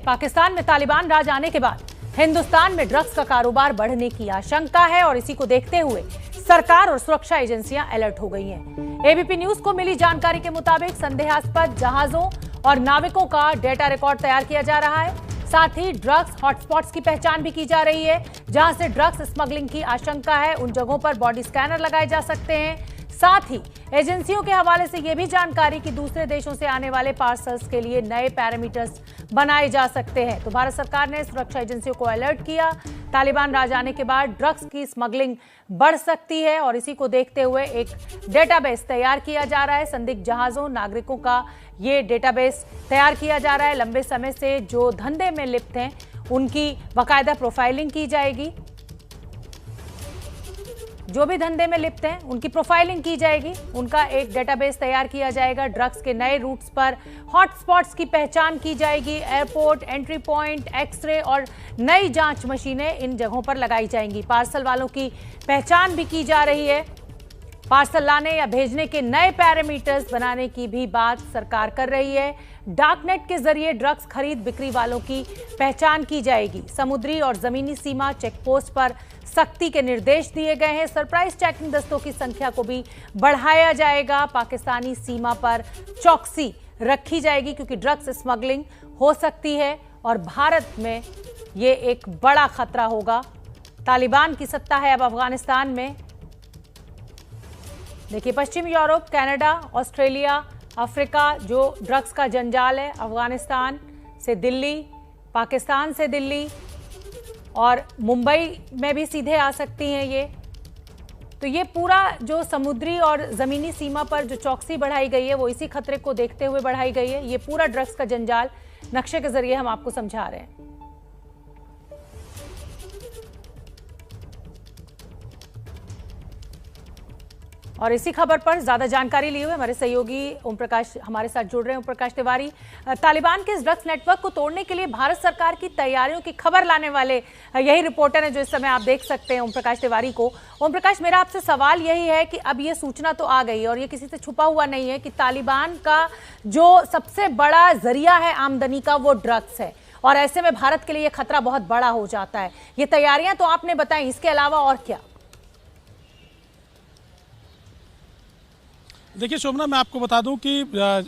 पाकिस्तान में तालिबान राज आने के बाद हिंदुस्तान में ड्रग्स का कारोबार बढ़ने की आशंका है और इसी को देखते हुए सरकार और सुरक्षा एजेंसियां अलर्ट हो गई हैं। एबीपी न्यूज को मिली जानकारी के मुताबिक संदेहास्पद जहाजों और नाविकों का डेटा रिकॉर्ड तैयार किया जा रहा है। साथ ही ड्रग्स हॉटस्पॉट्स की पहचान भी की जा रही है, जहां से ड्रग्स स्मगलिंग की आशंका है। उन जगहों पर बॉडी स्कैनर लगाए जा सकते हैं। साथ ही एजेंसियों के हवाले से यह भी जानकारी कि दूसरे देशों से आने वाले पार्सल्स के लिए नए पैरामीटर्स बनाए जा सकते हैं। तो भारत सरकार ने सुरक्षा एजेंसियों को अलर्ट किया। तालिबान राज आने के बाद ड्रग्स की स्मगलिंग बढ़ सकती है और इसी को देखते हुए एक डेटाबेस तैयार किया जा रहा है। संदिग्ध जहाजों, नागरिकों का ये डेटाबेस तैयार किया जा रहा है। लंबे समय से जो धंधे में लिप्त हैं उनकी बाकायदा प्रोफाइलिंग की जाएगी। जो भी धंधे में लिप्त हैं उनकी प्रोफाइलिंग की जाएगी, उनका एक डेटाबेस तैयार किया जाएगा। ड्रग्स के नए रूट्स पर हॉटस्पॉट्स की पहचान की जाएगी। एयरपोर्ट, एंट्री पॉइंट, एक्सरे और नई जांच मशीनें इन जगहों पर लगाई जाएंगी। पार्सल वालों की पहचान भी की जा रही है। पार्सल लाने या भेजने के नए पैरामीटर्स बनाने की भी बात सरकार कर रही है। डार्कनेट के जरिए ड्रग्स खरीद बिक्री वालों की पहचान की जाएगी। समुद्री और जमीनी सीमा चेकपोस्ट पर सख्ती के निर्देश दिए गए हैं। सरप्राइज चेकिंग दस्तों की संख्या को भी बढ़ाया जाएगा। पाकिस्तानी सीमा पर चौकसी रखी जाएगी क्योंकि ड्रग्स स्मगलिंग हो सकती है और भारत में ये एक बड़ा खतरा होगा। तालिबान की सत्ता है अब अफगानिस्तान में। देखिए, पश्चिमी यूरोप, कनाडा, ऑस्ट्रेलिया, अफ्रीका जो ड्रग्स का जंजाल है, अफगानिस्तान से दिल्ली, पाकिस्तान से दिल्ली और मुंबई में भी सीधे आ सकती हैं ये। तो ये पूरा जो समुद्री और ज़मीनी सीमा पर जो चौकसी बढ़ाई गई है वो इसी खतरे को देखते हुए बढ़ाई गई है। ये पूरा ड्रग्स का जंजाल नक्शे के जरिए हम आपको समझा रहे हैं। और इसी खबर पर ज्यादा जानकारी लिए हुए हमारे सहयोगी ओम प्रकाश हमारे साथ जुड़ रहे हैं। ओम प्रकाश तिवारी, तालिबान के इस ड्रग्स नेटवर्क को तोड़ने के लिए भारत सरकार की तैयारियों की खबर लाने वाले यही रिपोर्टर हैं जो इस समय आप देख सकते हैं ओम प्रकाश तिवारी को। ओम प्रकाश, मेरा आपसे सवाल यही है कि अब ये सूचना तो आ गई और ये किसी से छुपा हुआ नहीं है कि तालिबान का जो सबसे बड़ा जरिया है आमदनी का वो ड्रग्स है और ऐसे में भारत के लिए ये खतरा बहुत बड़ा हो जाता है। ये तैयारियां तो आपने बताई, इसके अलावा और क्या? देखिए शोभना, मैं आपको बता दूं कि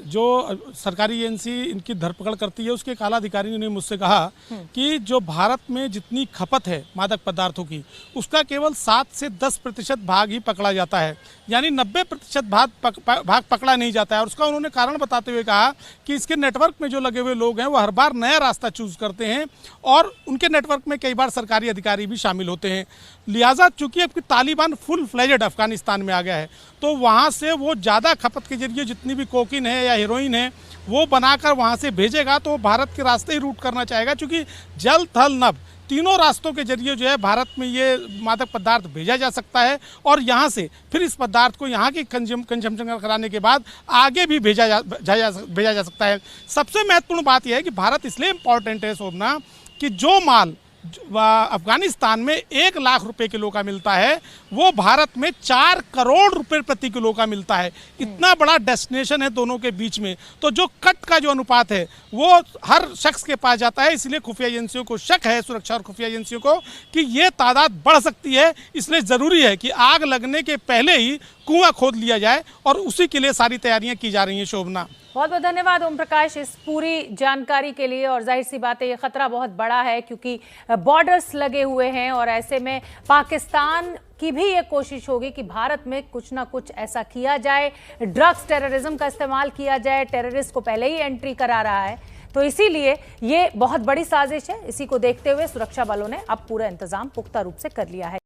जो सरकारी एजेंसी इनकी धरपकड़ करती है उसके एक आला अधिकारी ने मुझसे कहा कि जो भारत में जितनी खपत है मादक पदार्थों की उसका केवल 7 से 10% भाग ही पकड़ा जाता है, यानी 90% भाग पकड़ा नहीं जाता है। और उसका उन्होंने कारण बताते हुए कहा कि इसके नेटवर्क में जो लगे हुए लोग हैं वो हर बार नया रास्ता चूज करते हैं और उनके नेटवर्क में कई बार सरकारी अधिकारी भी शामिल होते हैं। लिहाजा चूंकि अब तालिबान फुल फ्लेजेड अफगानिस्तान में आ गया है तो वहाँ से वो ज़्यादा खपत के जरिए जितनी भी कोकीन है या हीरोइन है वो बनाकर वहाँ से भेजेगा तो भारत के रास्ते ही रूट करना चाहेगा, क्योंकि जल, थल, नभ तीनों रास्तों के जरिए जो है भारत में ये मादक पदार्थ भेजा जा सकता है और यहाँ से फिर इस पदार्थ को यहाँ की कंजम्पशन कराने के बाद आगे भी भेजा जा सकता है। सबसे महत्वपूर्ण बात यह है कि भारत इसलिए इम्पॉर्टेंट है शोभना कि जो माल अफगानिस्तान में 1 लाख रुपए किलो का मिलता है वो भारत में 4 करोड़ रुपए प्रति किलो का मिलता है। इतना बड़ा डेस्टिनेशन है दोनों के बीच में, तो जो कट का जो अनुपात है वो हर शख्स के पास जाता है। इसलिए खुफिया एजेंसियों को शक है, सुरक्षा और खुफिया एजेंसियों को, कि ये तादाद बढ़ सकती है। इसलिए ज़रूरी है कि आग लगने के पहले ही कुआं खोद लिया जाए और उसी के लिए सारी तैयारियां की जा रही हैं। शोभना, बहुत बहुत धन्यवाद ओम प्रकाश इस पूरी जानकारी के लिए। और जाहिर सी बात है ये खतरा बहुत बड़ा है क्योंकि बॉर्डर्स लगे हुए हैं और ऐसे में पाकिस्तान की भी ये कोशिश होगी कि भारत में कुछ ना कुछ ऐसा किया जाए, ड्रग्स टेररिज्म का इस्तेमाल किया जाए। टेररिस्ट को पहले ही एंट्री करा रहा है, तो इसीलिए ये बहुत बड़ी साजिश है। इसी को देखते हुए सुरक्षा बलों ने अब पूरा इंतजाम पुख्ता रूप से कर लिया है।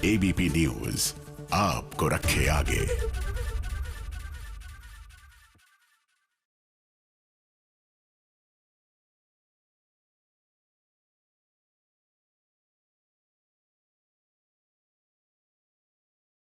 एबीपी न्यूज आपको रखे आगे।